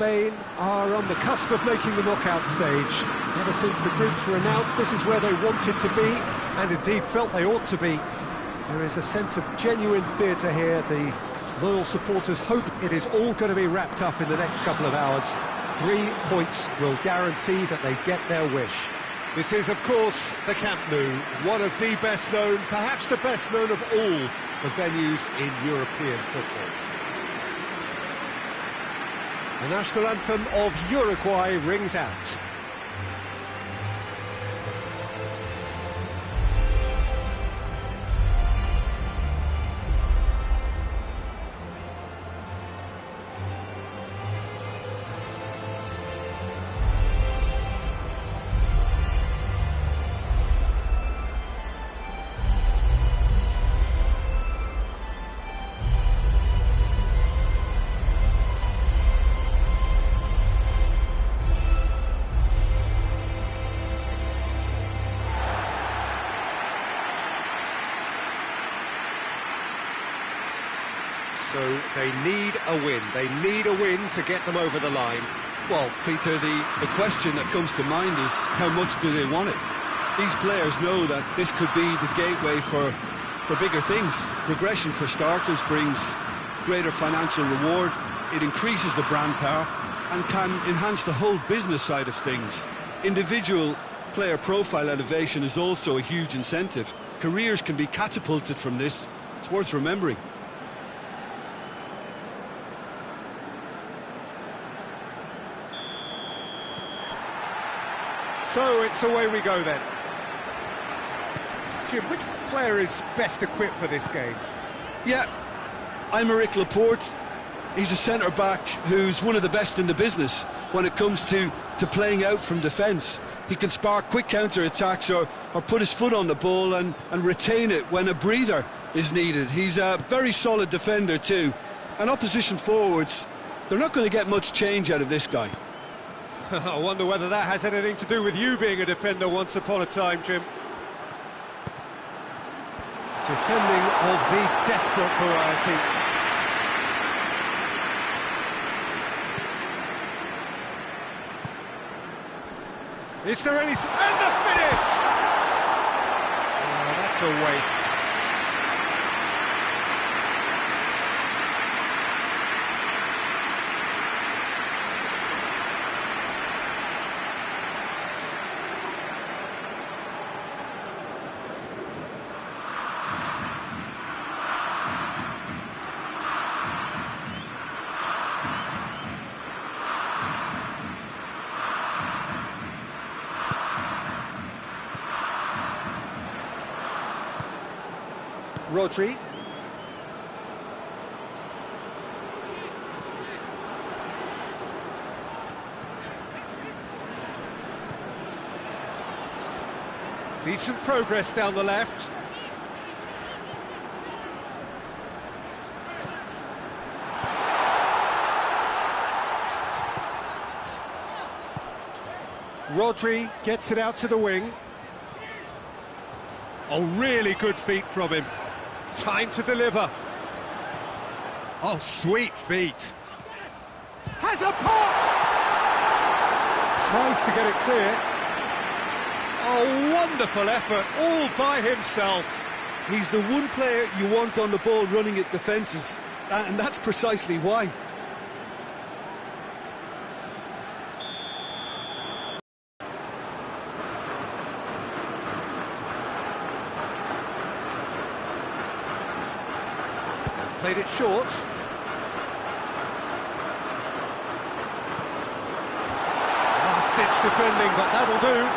Spain are on the cusp of making the knockout stage. Ever since the groups were announced, this is where they wanted to be, and indeed felt they ought to be. There is a sense of genuine theatre here. The loyal supporters hope it is all going to be wrapped up in the next couple of hours. 3 points will guarantee that they get their wish. This is, of course, the Camp Nou, one of the best known, perhaps the best known of all the venues in European football. The national anthem of Uruguay rings out. So they need a win. They need a win to get them over the line. Well, Peter, the question that comes to mind is how much do they want it? These players know that this could be the gateway for bigger things. Progression, for starters, brings greater financial reward. It increases the brand power and can enhance the whole business side of things. Individual player profile elevation is also a huge incentive. Careers can be catapulted from this. It's worth remembering. So it's away we go then. Jim, which player is best equipped for this game? Yeah, Aymeric Laporte. He's a centre-back who's one of the best in the business when it comes to playing out from defence. He can spark quick counter-attacks or put his foot on the ball and retain it when a breather is needed. He's a very solid defender too. And opposition forwards, they're not going to get much change out of this guy. I wonder whether that has anything to do with you being a defender once upon a time, Jim. Defending of the desperate variety. Is there any... And the finish! Oh, that's a waste. Rodri. Decent progress down the left. Rodri gets it out to the wing. Oh, really good feet from him. Time to deliver. Oh, sweet feet. Has a pop! Tries to get it clear. Oh, wonderful effort, all by himself. He's the one player you want on the ball running at defences, and that's precisely why. Played it short. Last-ditch defending, but that'll do.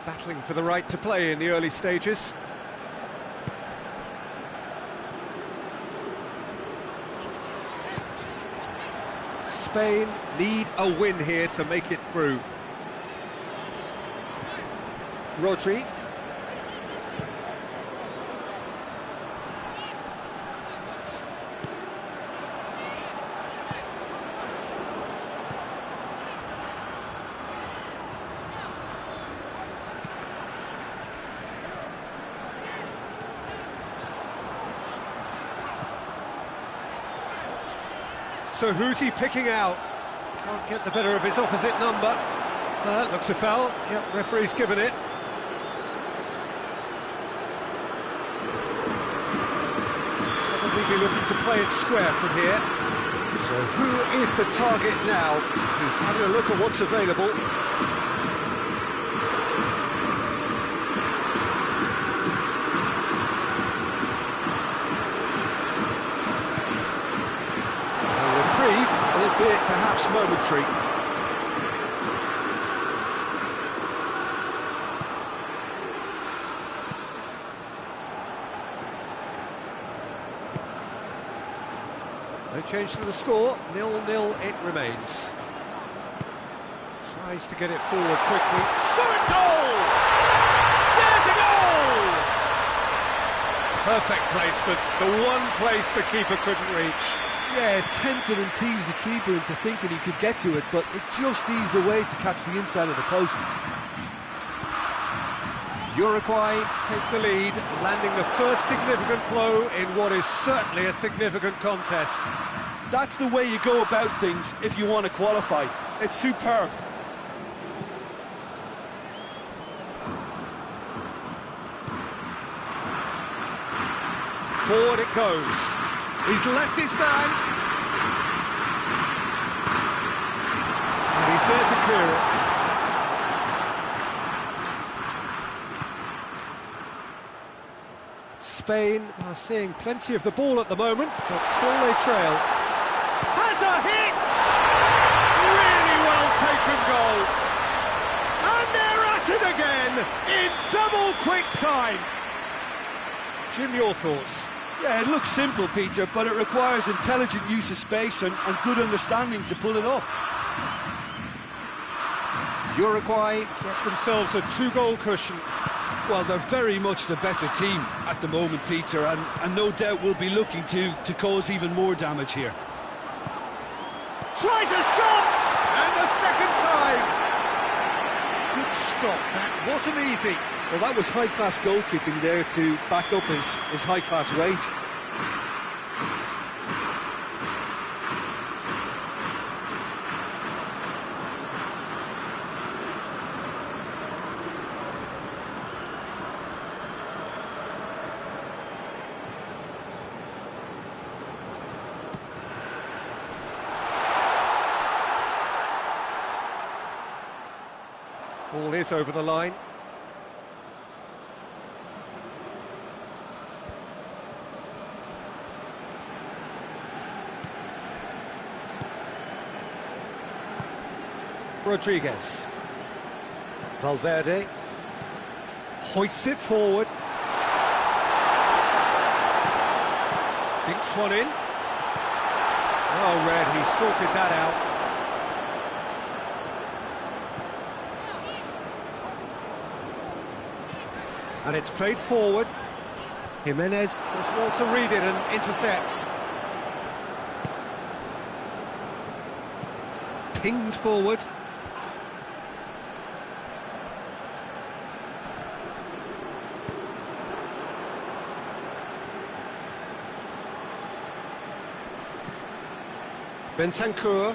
Battling for the right to play in the early stages. Spain need a win here to make it through. Rodri. So who's he picking out? Can't get the better of his opposite number. Looks a foul. Yep, referee's given it. Probably be looking to play it square from here. So who is the target now? He's having a look at what's available. A reprieve, albeit perhaps momentary. No change to the score, 0-0 it remains. Tries to get it forward quickly. Shot goal! There's a goal! Perfect placement, the one place the keeper couldn't reach. Yeah, tempted and teased the keeper into thinking he could get to it, but it just eased away to catch the inside of the post. Uruguay take the lead, landing the first significant blow in what is certainly a significant contest. That's the way you go about things if you want to qualify. It's superb. Forward it goes. He's left his man. And he's there to clear it. Spain are seeing plenty of the ball at the moment, but still they trail. Has a hit! Really well taken goal. And they're at it again in double quick time. Jim, your thoughts? Yeah, it looks simple, Peter, but it requires intelligent use of space and good understanding to pull it off. Uruguay get themselves a two-goal cushion. Well, they're very much the better team at the moment, Peter, and no doubt will be looking to cause even more damage here. Tries a shot! And the second time! Good stop, that wasn't easy. Well, that was high-class goalkeeping there to back up his high-class rage. Ball is over the line. Rodriguez. Valverde. Hoists it forward. Dinks one in. Oh, Red, he sorted that out. And it's played forward. Jimenez does well to read it and intercepts. Pinged forward. Bentancur.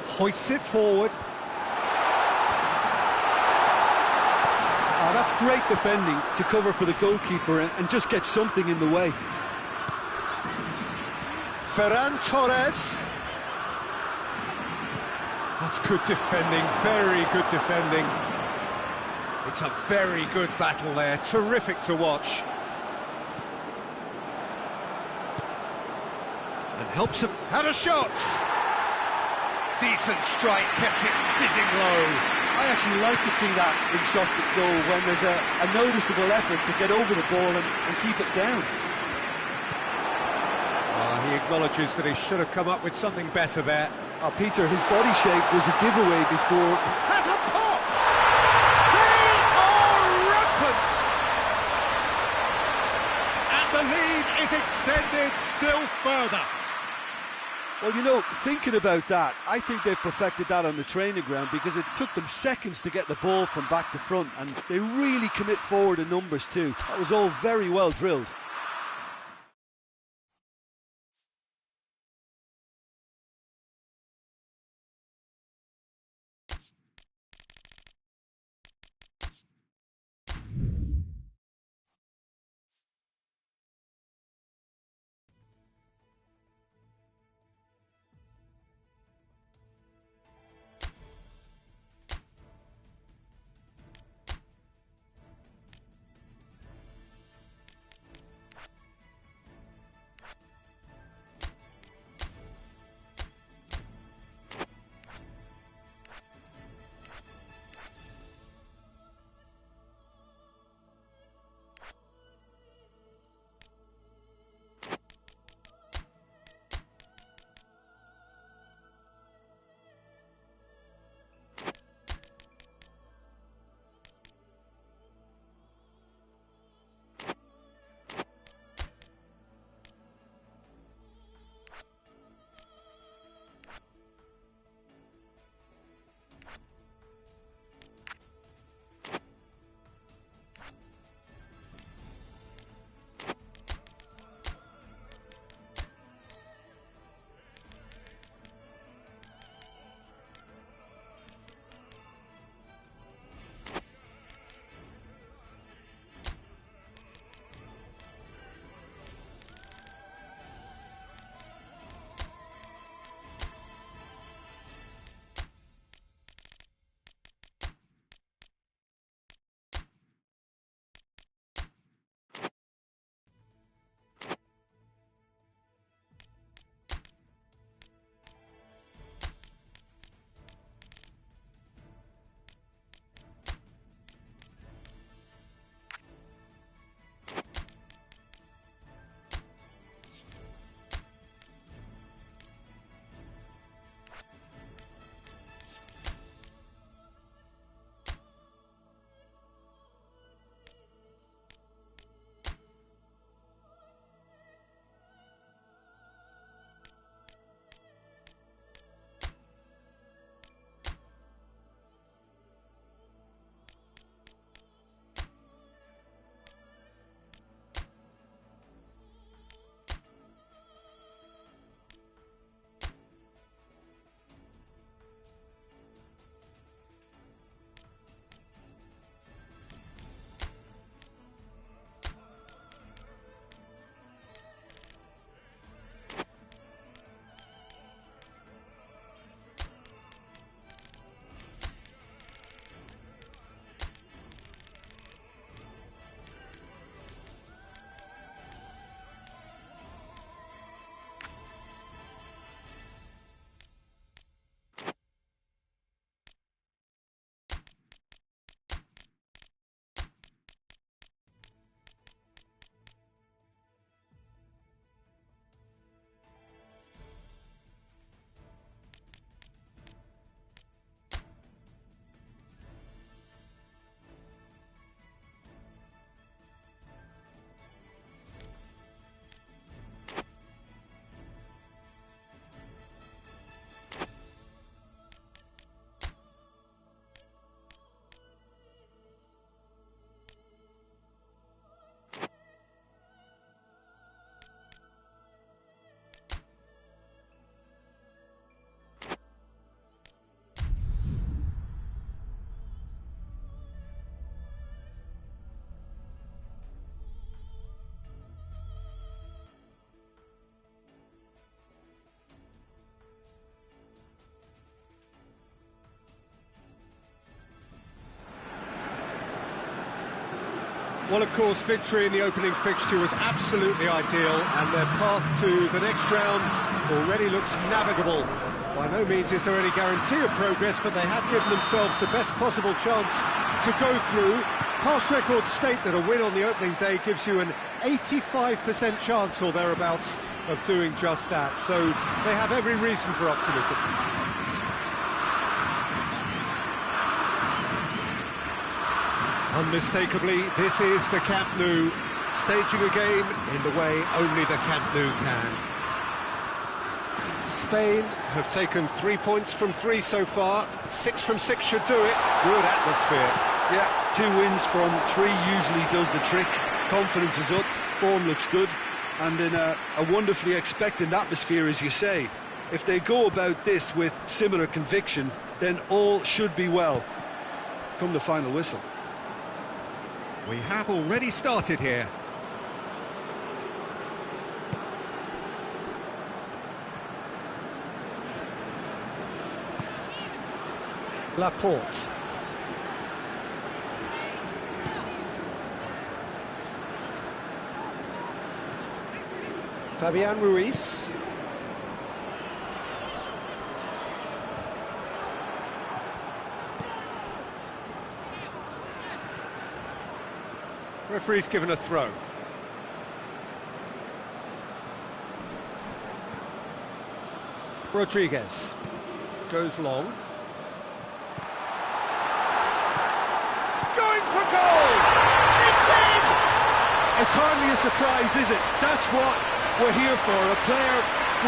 Hoists it forward. Oh, that's great defending to cover for the goalkeeper and just get something in the way. Ferran Torres. That's good defending, very good defending. It's a very good battle there, terrific to watch. And helps him. Had a shot! Decent strike, kept it fizzing low. I actually like to see that in shots at goal when there's a noticeable effort to get over the ball and keep it down. He acknowledges that he should have come up with something better there. Oh, Peter, his body shape was a giveaway before. Has a pop! They are rampant! And the lead is extended still further. Well, you know, thinking about that, I think they've perfected that on the training ground because it took them seconds to get the ball from back to front, and they really commit forward in numbers too. That was all very well drilled. Well, of course, victory in the opening fixture was absolutely ideal, and their path to the next round already looks navigable. By no means is there any guarantee of progress, but they have given themselves the best possible chance to go through. Past records state that a win on the opening day gives you an 85% chance or thereabouts of doing just that, so they have every reason for optimism. Unmistakably, this is the Camp Nou, staging a game in the way only the Camp Nou can. Spain have taken 3 points from 3 so far. 6 from 6 should do it. Good atmosphere. Yeah, 2 wins from 3 usually does the trick. Confidence is up, form looks good, and in a wonderfully expectant atmosphere, as you say. If they go about this with similar conviction, then all should be well. Come the final whistle. We have already started here. Laporte. Fabian Ruiz. Referee's given a throw. Rodriguez goes long. Going for goal! It's in! It's hardly a surprise, is it? That's what we're here for, a player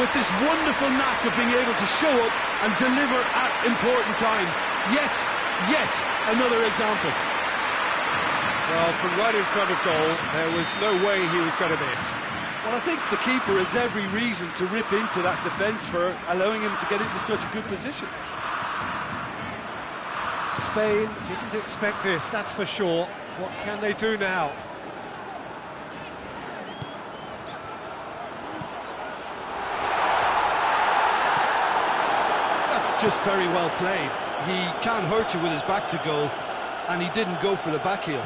with this wonderful knack of being able to show up and deliver at important times. Yet another example. Well, from right in front of goal, there was no way he was going to miss. Well, I think the keeper has every reason to rip into that defence for allowing him to get into such a good position. Spain didn't expect this, that's for sure. What can they do now? That's just very well played. He can't hurt you with his back to goal, and he didn't go for the back heel.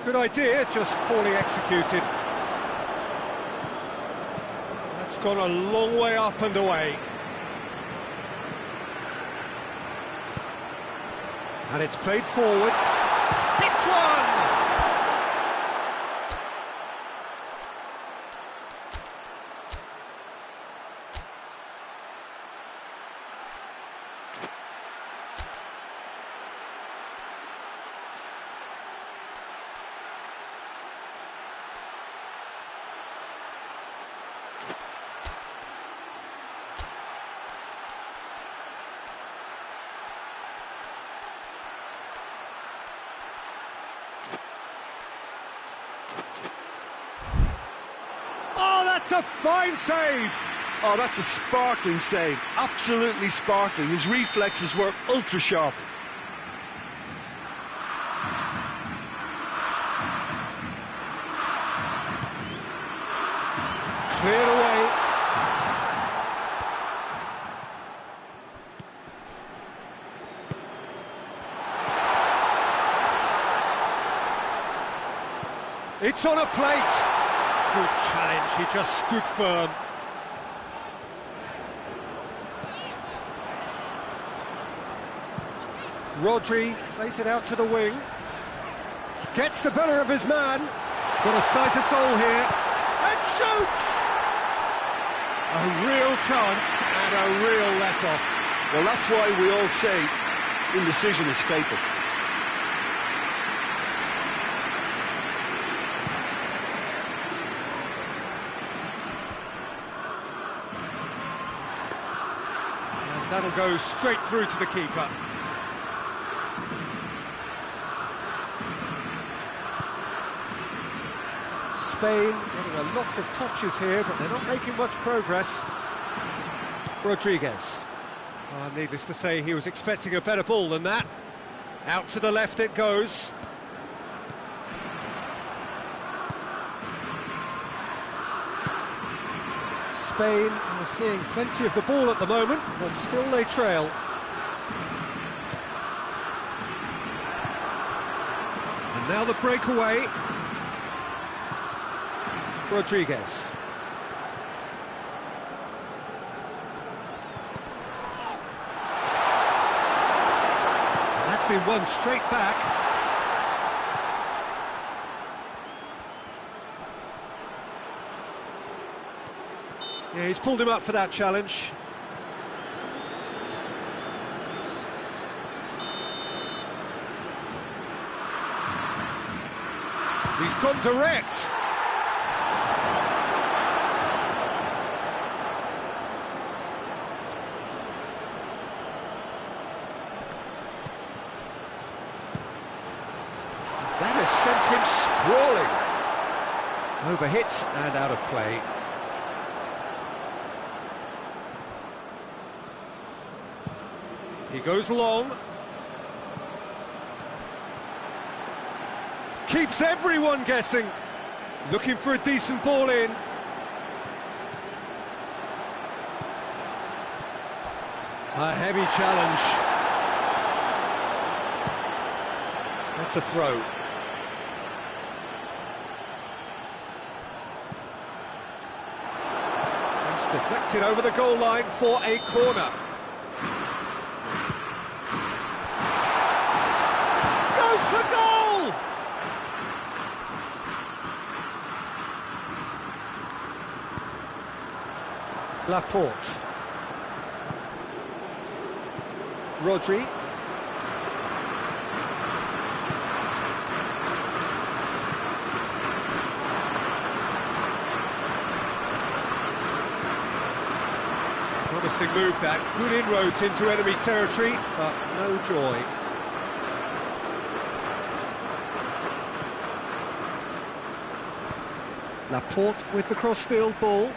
Good idea, just poorly executed. That's gone a long way up and away. And it's played forward. Hits one! Oh, that's a fine save! Oh, that's a sparkling save. Absolutely sparkling. His reflexes were ultra sharp. Cleared away. It's on a plate. Good challenge, he just stood firm. Rodri plays it out to the wing. Gets the better of his man. Got a sight of goal here. And shoots! A real chance and a real let-off. Well, that's why we all say indecision is fatal. And that'll go straight through to the keeper. Spain getting a lot of touches here, but they're not making much progress. Rodriguez. Needless to say, he was expecting a better ball than that. Out to the left it goes. Spain are seeing plenty of the ball at the moment, but still they trail. And now the breakaway. Rodriguez. And that's been won straight back. Yeah, he's pulled him up for that challenge. He's gone direct. That has sent him sprawling. Overhit and out of play. He goes long. Keeps everyone guessing. Looking for a decent ball in. A heavy challenge. That's a throw. Just deflected over the goal line for a corner. Goes for goal! Laporte. Rodri. Promising move that, good inroads into enemy territory, but no joy. Laporte with the crossfield ball.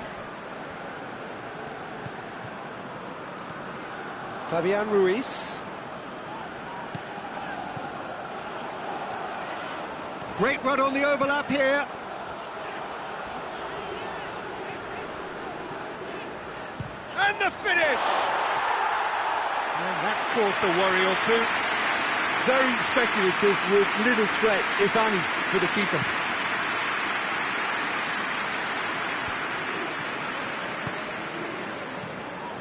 Fabian Ruiz. Great run on the overlap here. And the finish! And that's caused a worry or two. Very speculative with little threat, if any, for the keeper.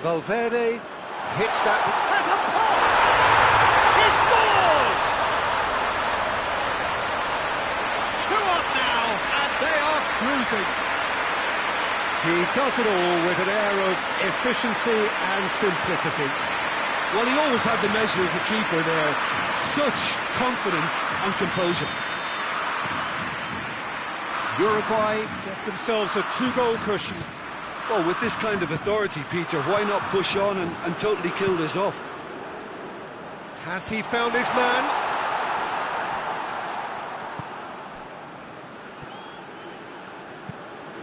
Valverde hits that. There's a pop! He scores! 2 up now, and they are cruising. He does it all with an air of efficiency and simplicity. Well, he always had the measure of the keeper there. Such confidence and composure. Uruguay get themselves a 2-goal cushion. Well, with this kind of authority, Peter, why not push on and totally kill this off? Has he found his man?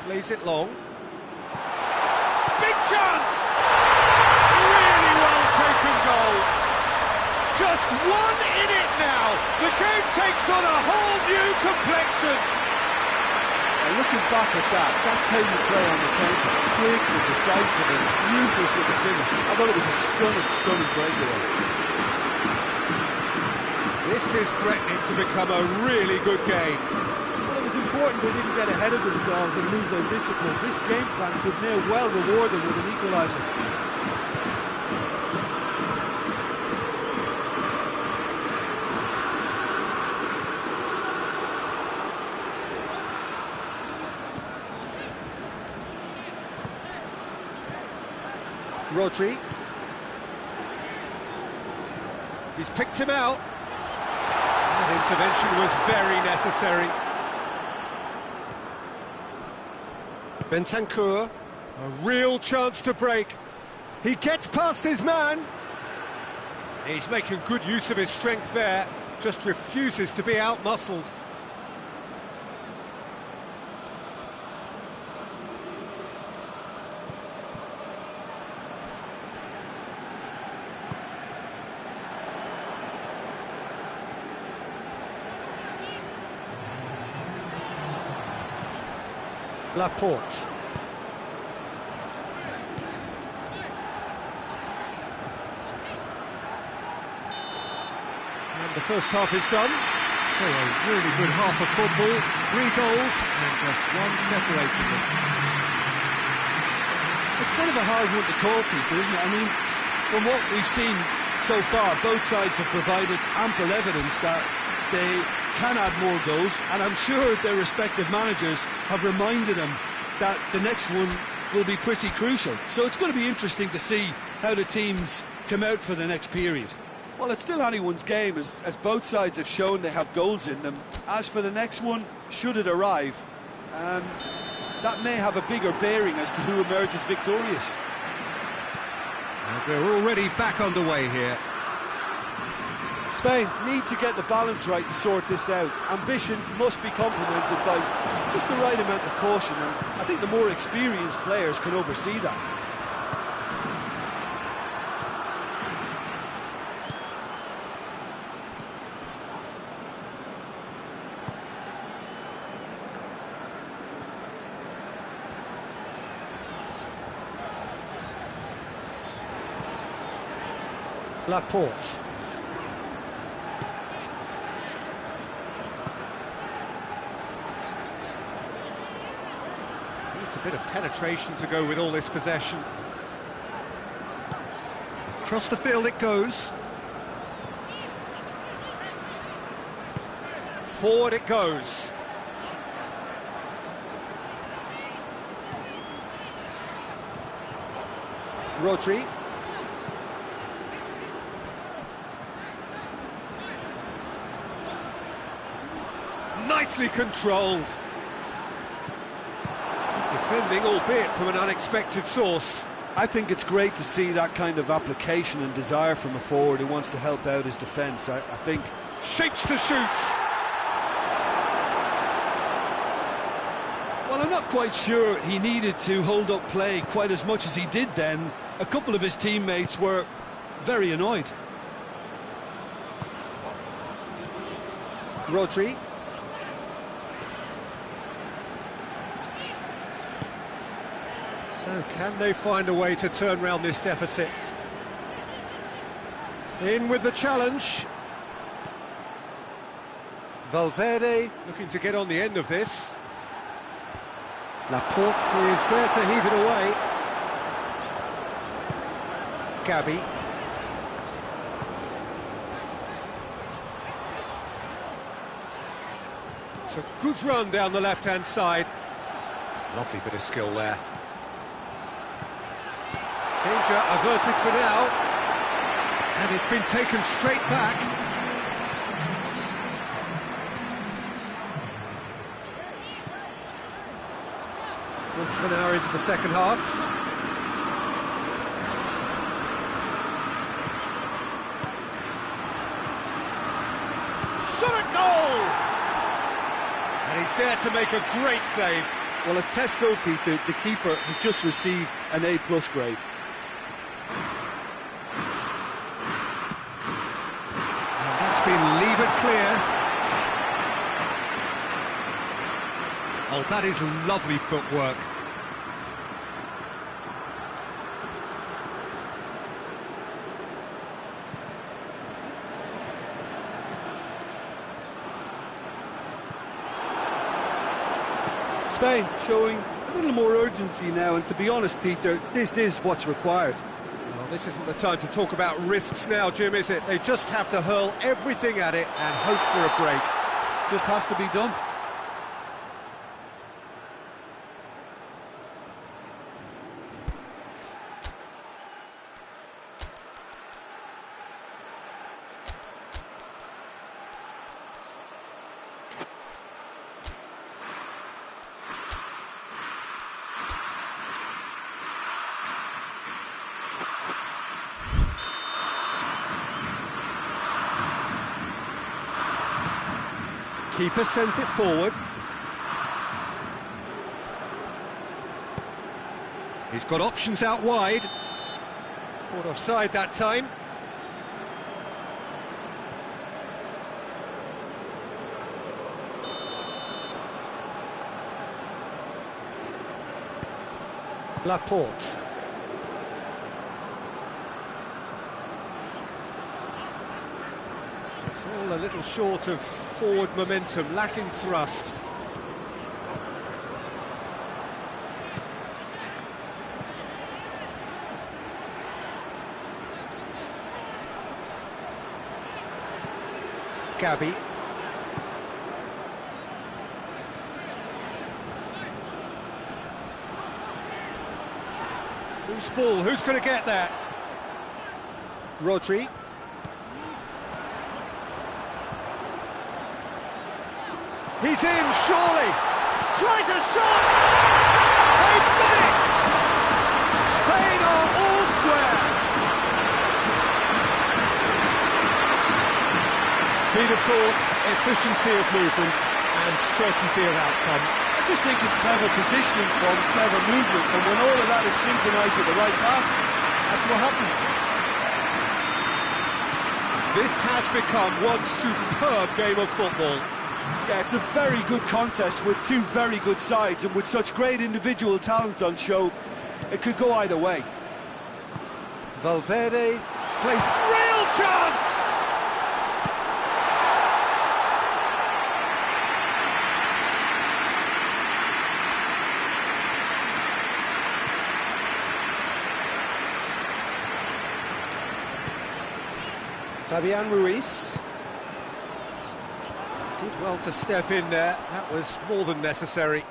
Plays it long. Big chance! Really well taken goal. Just one in it now. The game takes on a whole new complexion. And looking back at that, that's how you play on the counter. Quick and decisive and ruthless with the finish. I thought it was a stunning, stunning breakaway. This is threatening to become a really good game. Well, it was important they didn't get ahead of themselves and lose their discipline. This game plan could now well reward them with an equaliser. Rodri. He's picked him out. That intervention was very necessary. Bentancur, a real chance to break. He gets past his man. He's making good use of his strength there, just refuses to be outmuscled. Laporte. first half is done. So a really good half of football, 3 goals and just one separating them. It's kind of a hard one to call, Peter, isn't it? I mean, from what we've seen so far, both sides have provided ample evidence that they can add more goals, and I'm sure their respective managers have reminded them that the next one will be pretty crucial. So it's going to be interesting to see how the teams come out for the next period. Well, it's still anyone's game, as both sides have shown they have goals in them. As for the next one, should it arrive, that may have a bigger bearing as to who emerges victorious. And we're already back underway here. Spain need to get the balance right to sort this out. Ambition must be complemented by just the right amount of caution, and I think the more experienced players can oversee that. Laporte. Needs a bit of penetration to go with all this possession. Across the field it goes. Forward it goes. Rodri. Nicely controlled. Good defending, albeit from an unexpected source. I think it's great to see that kind of application and desire from a forward who wants to help out his defence. I think... Shapes to shoot. Well, I'm not quite sure he needed to hold up play quite as much as he did then. A couple of his teammates were very annoyed. Rodri. So can they find a way to turn round this deficit? In with the challenge. Valverde looking to get on the end of this. Laporte is there to heave it away. Gabi. It's a good run down the left-hand side. Lovely bit of skill there. Danger averted for now. And it's been taken straight back. Quarter of an hour into the second half. Shot at goal! And he's there to make a great save. Well, as test goalkeeper, the keeper has just received an A+ grade. And that's been levered clear. Oh, that is lovely footwork. Spain showing a little more urgency now, and to be honest, Peter, this is what's required. Well, this isn't the time to talk about risks now, Jim, is it? They just have to hurl everything at it and hope for a break. Just has to be done. Keeper sends it forward. He's got options out wide. Caught offside that time. Laporte. All a little short of forward momentum, lacking thrust. Gabby. Loose ball, who's going to get that? Rodri. He's in, surely! Tries a shot! They've done it! Spain are all square! Speed of thought, efficiency of movement, and certainty of outcome. I just think it's clever positioning from clever movement, and when all of that is synchronised with the right pass, that's what happens. This has become one superb game of football. Yeah, it's a very good contest with two very good sides, and with such great individual talent on show, it could go either way. Valverde plays real chance! Fabian Ruiz. Did well to step in there, that was more than necessary.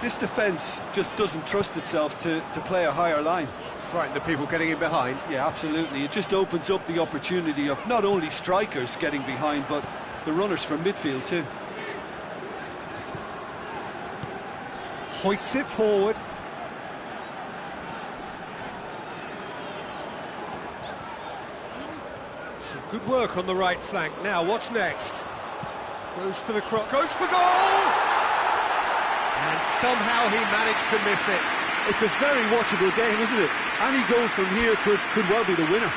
This defence just doesn't trust itself to play a higher line. Frighten the people getting in behind. Yeah, absolutely. It just opens up the opportunity of not only strikers getting behind, but the runners from midfield too. Hoists it forward. Some good work on the right flank. Now, what's next? Goes for the cross, goes for goal! And somehow he managed to miss it. It's a very watchable game, isn't it? Any goal from here could well be the winner.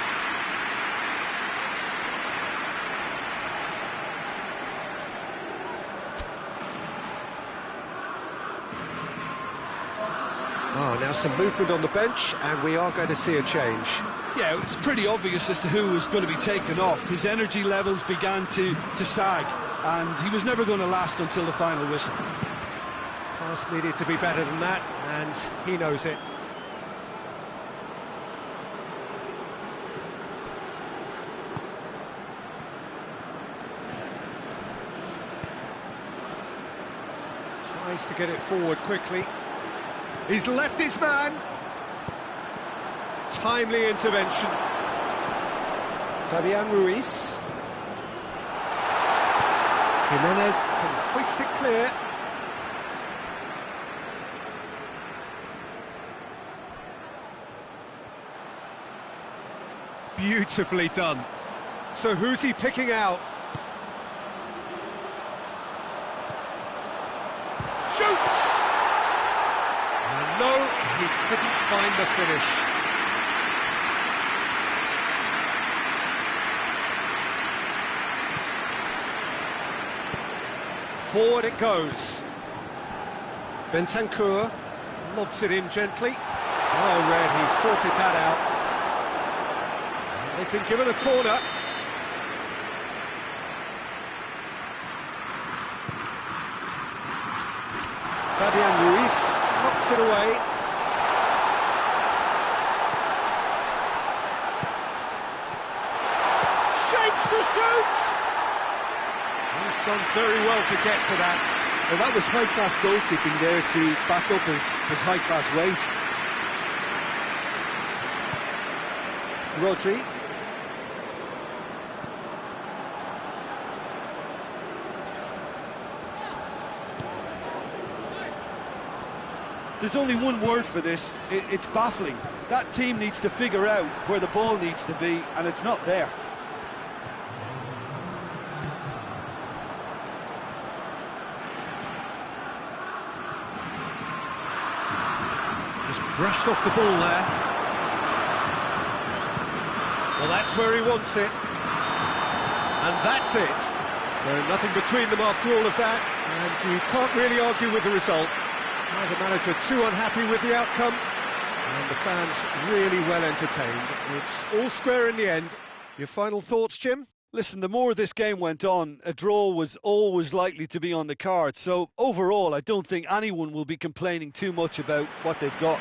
Oh, now some movement on the bench, and we are going to see a change. Yeah, it's pretty obvious as to who was going to be taken off. His energy levels began to sag, and he was never going to last until the final whistle. Pass needed to be better than that, and he knows it. Tries to get it forward quickly. He's left his man. Timely intervention. Fabian Ruiz. Jimenez can hoist it clear. Beautifully done. So who's he picking out? Shoots! No, he couldn't find the finish. Forward it goes. Bentancur lobs it in gently. Oh, Red, he sorted that out. They've been given a corner. Fabian Ruiz knocks it away. Shapes to shoot! He's done very well to get to that. Well, that was high-class goalkeeping there to back up his high-class wage. Rodri. There's only one word for this, it's baffling. That team needs to figure out where the ball needs to be, and it's not there. Just brushed off the ball there. Well, that's where he wants it. And that's it. So nothing between them after all of that. And you can't really argue with the result. Neither manager too unhappy with the outcome, and the fans really well entertained. It's all square in the end. Your final thoughts, Jim? Listen, the more this game went on, a draw was always likely to be on the card. So overall, I don't think anyone will be complaining too much about what they've got.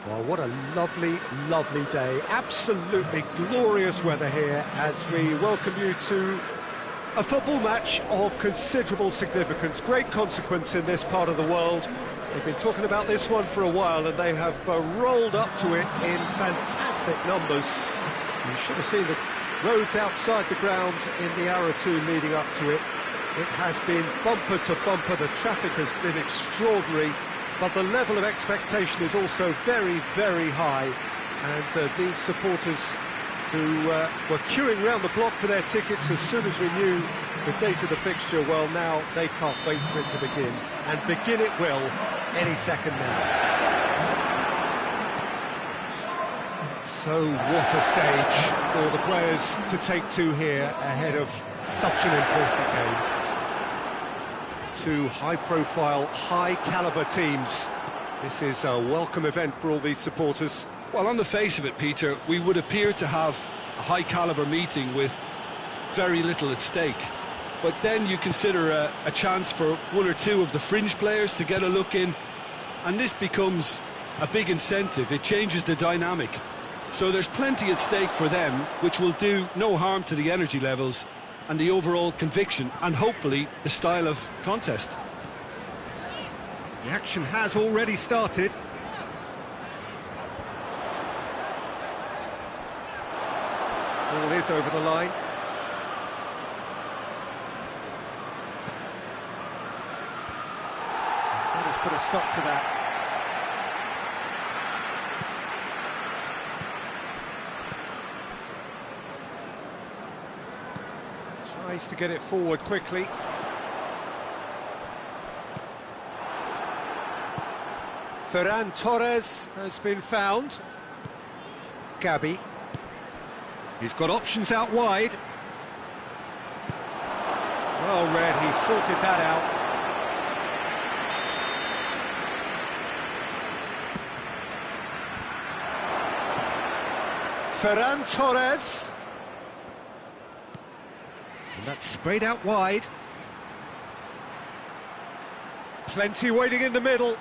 Well, what a lovely, lovely day. Absolutely glorious weather here as we welcome you to A football match of considerable significance, great consequence in this part of the world. They've been talking about this one for a while, and they have rolled up to it in fantastic numbers. You should have seen the roads outside the ground in the hour or two leading up to it. It has been bumper to bumper, the traffic has been extraordinary, but the level of expectation is also very, very high. And these supporters who were queuing round the block for their tickets as soon as we knew the date of the fixture, well, now they can't wait for it to begin. And begin it will any second now. So what a stage for the players to take to here ahead of such an important game. Two high-profile, high-caliber teams. This is a welcome event for all these supporters. Well, on the face of it, Peter, we would appear to have a high-caliber meeting with very little at stake. But then you consider a chance for one or two of the fringe players to get a look in, and this becomes a big incentive. It changes the dynamic. So there's plenty at stake for them, which will do no harm to the energy levels and the overall conviction, and hopefully the style of contest. The action has already started. Ball is over the line. That has put a stop to that. Tries to get it forward quickly. Ferran Torres has been found. Gabi. He's got options out wide. Well read, he sorted that out. Ferran Torres. And that's sprayed out wide. Plenty waiting in the middle.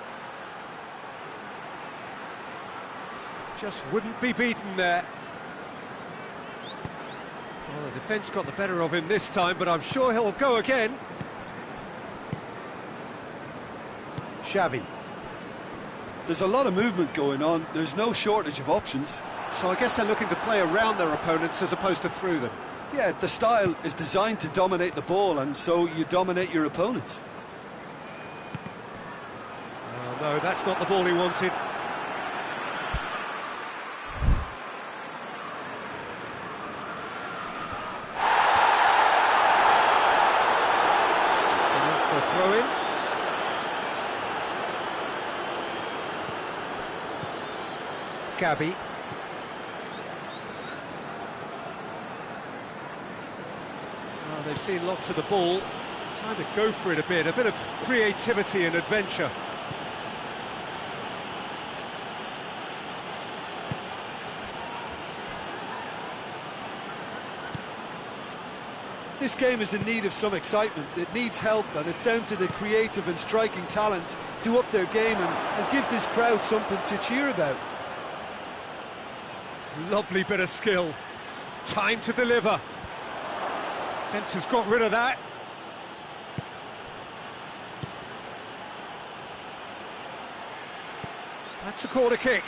Just wouldn't be beaten there. Well, the defence got the better of him this time, but I'm sure he'll go again. Xavi. There's a lot of movement going on. There's no shortage of options. So I guess they're looking to play around their opponents as opposed to through them. Yeah, the style is designed to dominate the ball, and so you dominate your opponents. Oh, no, that's not the ball he wanted. Throw-in. Gabi. Oh, they've seen lots of the ball. Time to go for it a bit of creativity and adventure. This game is in need of some excitement. It needs help, and it's down to the creative and striking talent to up their game and give this crowd something to cheer about. Lovely bit of skill. Time to deliver. Defence has got rid of that. That's a corner kick.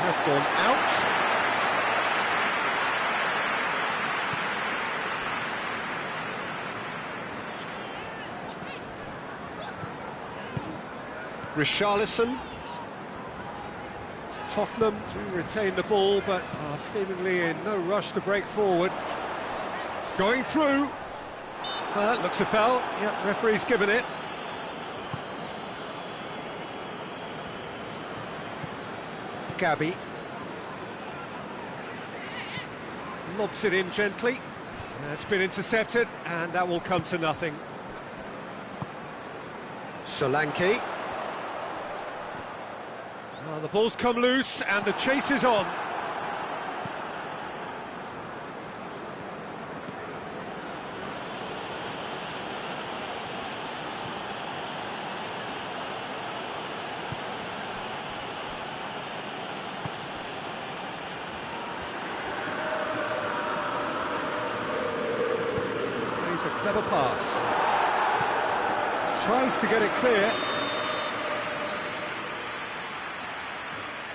Has gone out. Richarlison. Tottenham to retain the ball, but are seemingly in no rush to break forward. Going through. That looks a foul. Yep, referee's given it. Gabi. Lobs it in gently. It's been intercepted, and that will come to nothing. Solanke. The ball's come loose, and the chase is on. Clever pass. Tries to get it clear.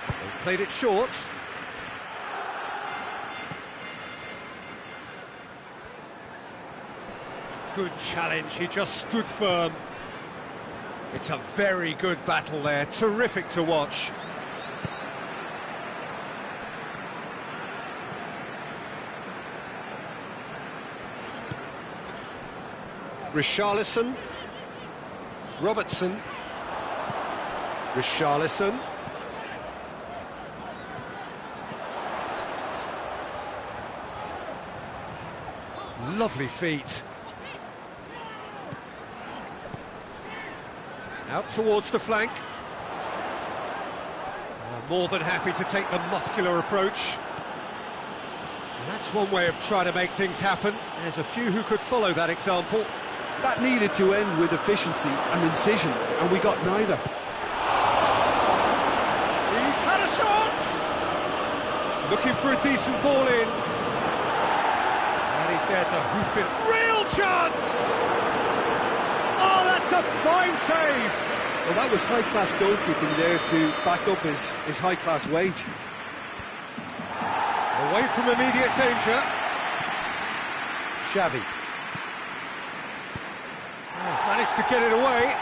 They've played it short. Good challenge, he just stood firm. It's a very good battle there, terrific to watch. Richarlison. Robertson. Richarlison. Lovely feet. Out towards the flank. More than happy to take the muscular approach. And that's one way of trying to make things happen. There's a few who could follow that example. That needed to end with efficiency and incision, and we got neither. He's had a shot! Looking for a decent ball in. And he's there to hoof it. Real chance! Oh, that's a fine save! Well, that was high-class goalkeeping there to back up his high-class wage. Away from immediate danger. Xavi. Oh, managed to get it away.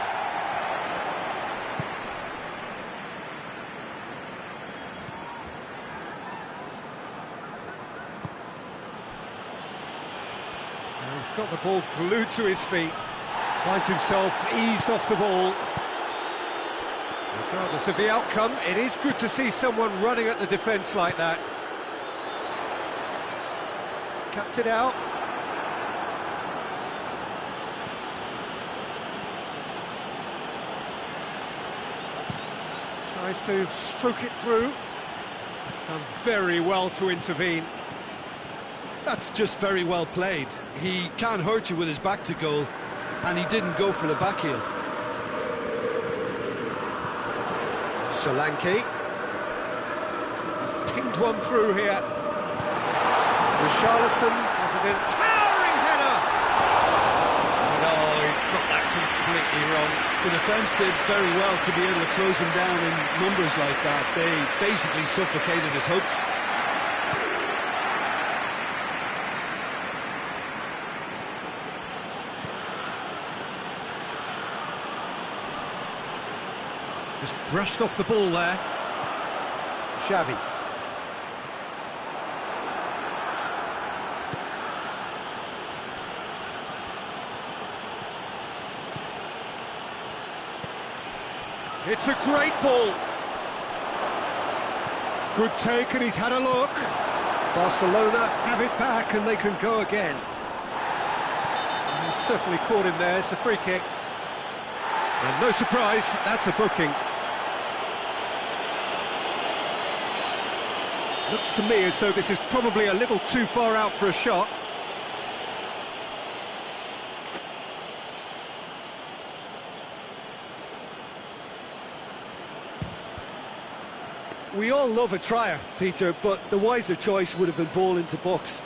And he's got the ball glued to his feet. Finds himself eased off the ball. Regardless of the outcome, it is good to see someone running at the defence like that. Cuts it out. Tries to stroke it through. Done very well to intervene. That's just very well played. He can't hurt you with his back to goal, and he didn't go for the back heel. Solanke. He's pinged one through here. Richarlison has it in. Towering header! No, he's got that completely wrong. The defence did very well to be able to close him down in numbers like that. They basically suffocated his hopes. Just brushed off the ball there. Xavi. It's a great ball. Good take, and he's had a look. Barcelona have it back, and they can go again. And he's certainly caught him there. It's a free kick. And no surprise, that's a booking. Looks to me as though this is probably a little too far out for a shot. We all love a trier, Peter, but the wiser choice would have been ball into box.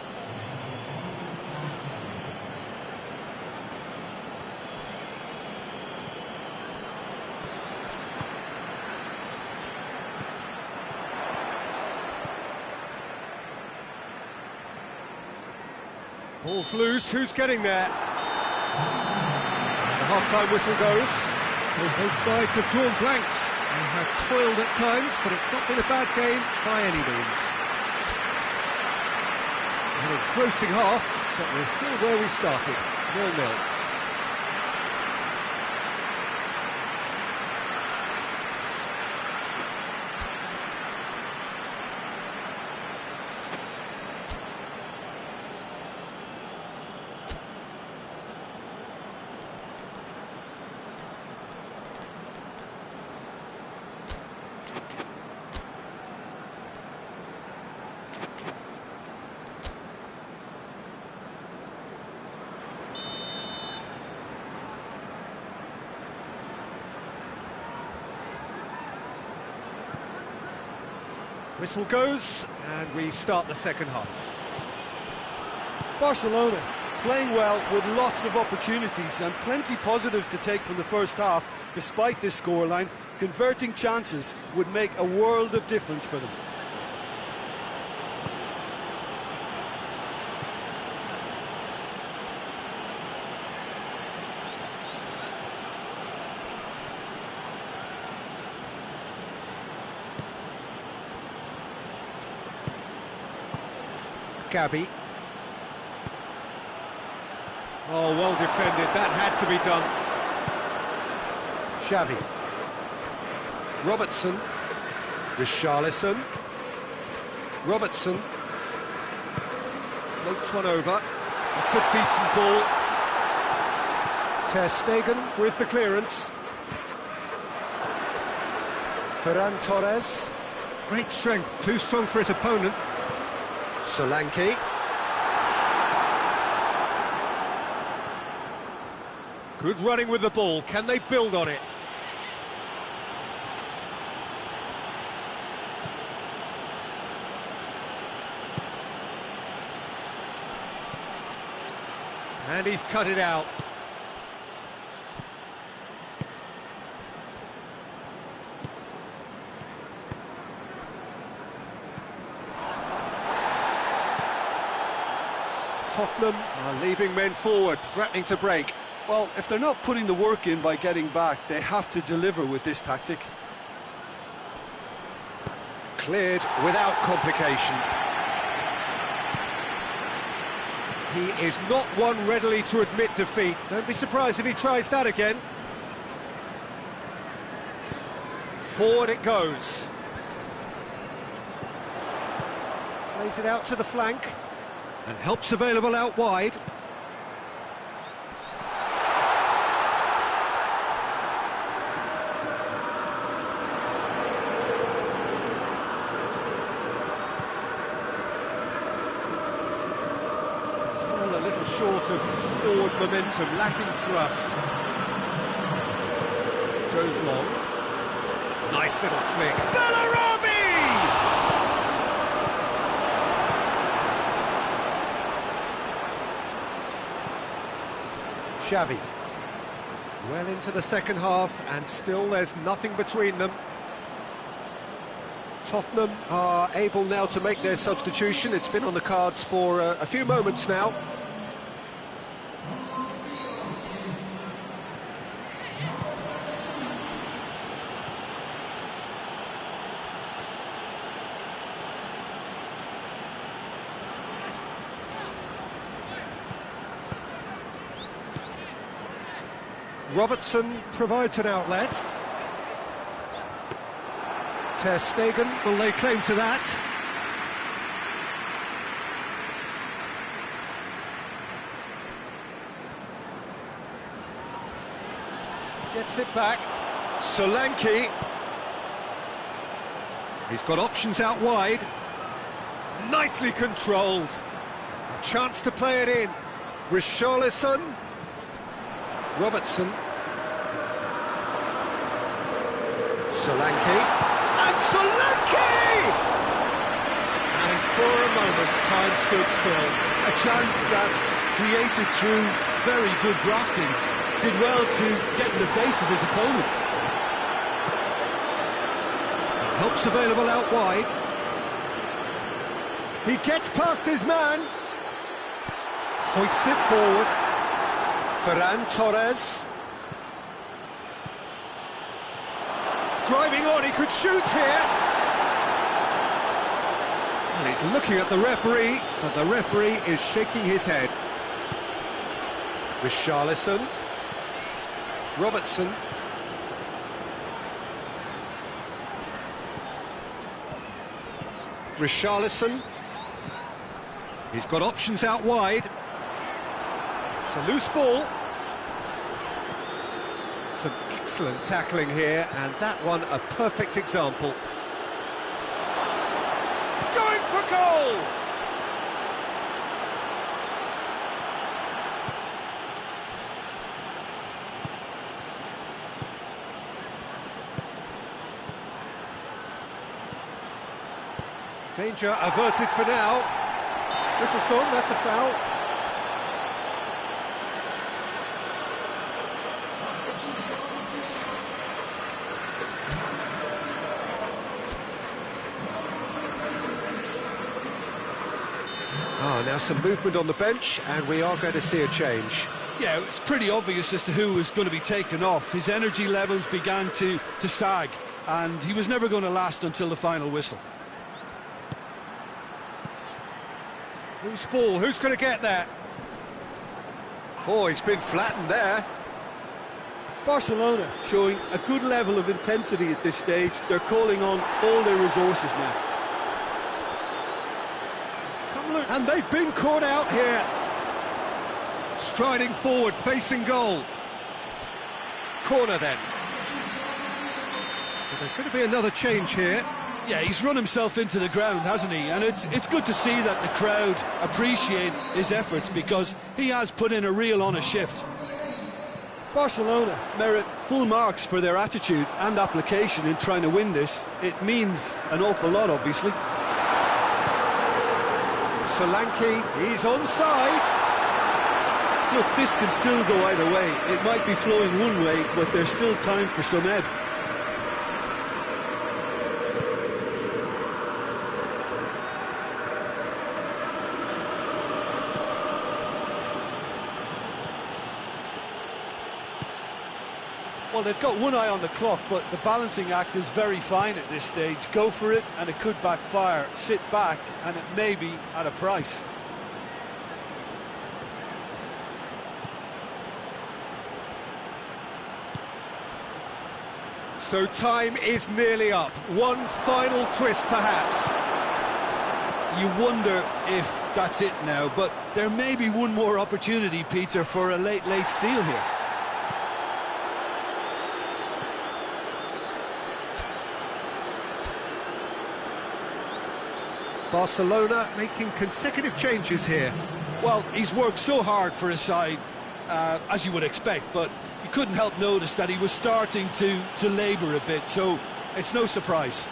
Ball's loose, who's getting there? The half-time whistle goes. Well, both sides have drawn blanks and have toiled at times, but it's not been a bad game by any means. An engrossing half, but we're still where we started, 0-0. Whistle goes, and we start the second half. Barcelona playing well with lots of opportunities and plenty positives to take from the first half, despite this scoreline. Converting chances would make a world of difference for them. Gabby. Oh, well defended, that had to be done. Xavi. Robertson. Richarlison. Robertson. Floats one over. It's a decent ball. Ter Stegen with the clearance. Ferran Torres. Great strength, too strong for his opponent. Solanke. Good running with the ball, can they build on it? And he's cut it out. Tottenham are leaving men forward, threatening to break. Well, if they're not putting the work in by getting back, they have to deliver with this tactic. Cleared without complication. He is not one readily to admit defeat. Don't be surprised if he tries that again. Forward it goes. Plays it out to the flank. And help's available out wide. All a little short of forward momentum, lacking thrust. Goes long. Nice little flick. Bellarabi! Xavi. Well into the second half, and still there's nothing between them. Tottenham are able now to make their substitution. It's been on the cards for a few moments now. Robertson provides an outlet. Ter Stegen will lay claim to that. Gets it back. Solanke. He's got options out wide. Nicely controlled. A chance to play it in. Richarlison. Robertson. Solanke. And Solanke! And for a moment, time stood still. A chance that's created through very good grafting. Did well to get in the face of his opponent. And help's available out wide. He gets past his man. Hoists it forward. Ferran Torres. Driving on, he could shoot here. And he's looking at the referee, but the referee is shaking his head. Richarlison. Robertson. Richarlison. He's got options out wide. It's a loose ball. Some excellent tackling here, and that one a perfect example. Going for goal! Danger averted for now. Whistle's gone, that's a foul. Ah, now some movement on the bench, and we are going to see a change. Yeah, it's pretty obvious as to who was going to be taken off. His energy levels began to sag, and he was never going to last until the final whistle. Who's ball? Who's going to get that? Oh, he's been flattened there. Barcelona showing a good level of intensity at this stage. They're calling on all their resources now. And they've been caught out here. Striding forward, facing goal. Corner then. Well, there's going to be another change here. Yeah, he's run himself into the ground, hasn't he? And it's good to see that the crowd appreciate his efforts, because he has put in a real honest shift. Barcelona merit full marks for their attitude and application in trying to win this. It means an awful lot, obviously. Solanke, he's onside. Look, this can still go either way. It might be flowing one way, but there's still time for some ebb. Well, they've got one eye on the clock, but the balancing act is very fine at this stage. Go for it, and it could backfire. Sit back, and it may be at a price. So time is nearly up. One final twist, perhaps. You wonder if that's it now, but there may be one more opportunity, Peter, for a late steal here. Barcelona making consecutive changes here. Well, he's worked so hard for his side, as you would expect, but you couldn't help notice that he was starting to labour a bit, so it's no surprise.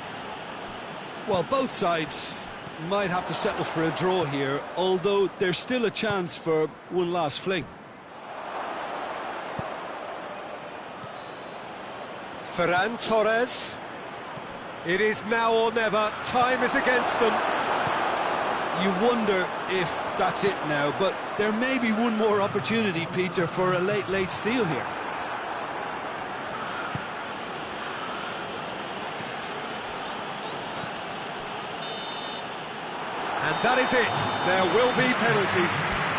Well, both sides might have to settle for a draw here, although there's still a chance for one last fling. Ferran Torres. It is now or never. Time is against them. You wonder if that's it now, but there may be one more opportunity, Peter, for a late steal here. And that is it. There will be penalties.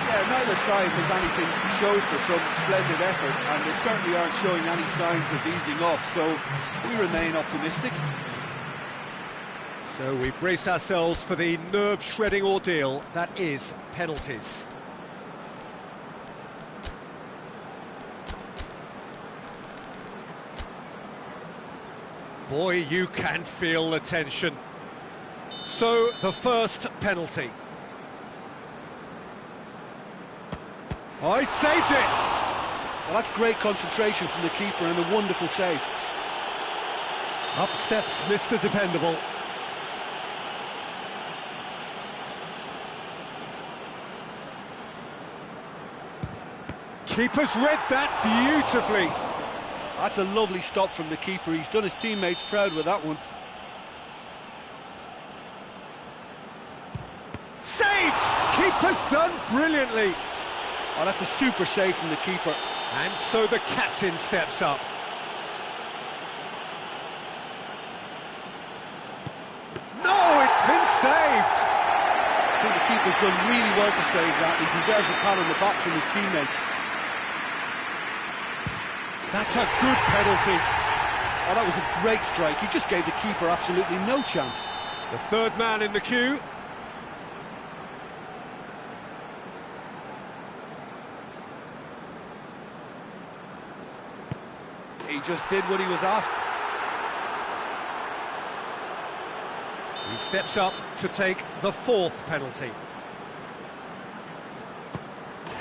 Yeah, neither side has anything to show for some splendid effort, and they certainly aren't showing any signs of easing off, so we remain optimistic. So we brace ourselves for the nerve-shredding ordeal that is penalties. Boy, you can feel the tension. So, the first penalty. Oh, he saved it! Well, that's great concentration from the keeper and a wonderful save. Up steps Mr. Dependable. Keeper's read that beautifully. That's a lovely stop from the keeper. He's done his teammates proud with that one. Saved! Keeper's done brilliantly. Oh, that's a super save from the keeper. And so the captain steps up. No, it's been saved! I think the keeper's done really well to save that. He deserves a pat on the back from his teammates. That's a good penalty. Oh, that was a great strike. He just gave the keeper absolutely no chance. The third man in the queue. He just did what he was asked. He steps up to take the fourth penalty.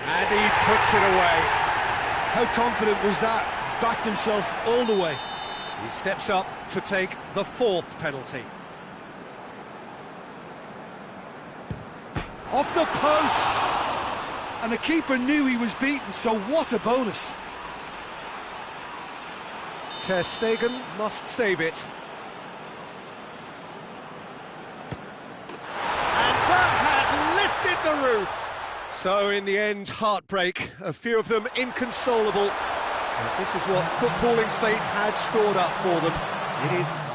And he puts it away. How confident was that? Backed himself all the way. He steps up to take the fourth penalty. Off the post! And the keeper knew he was beaten, so what a bonus. Ter Stegen must save it. And that has lifted the roof. So in the end, heartbreak, a few of them inconsolable. But this is what footballing fate had stored up for them. It is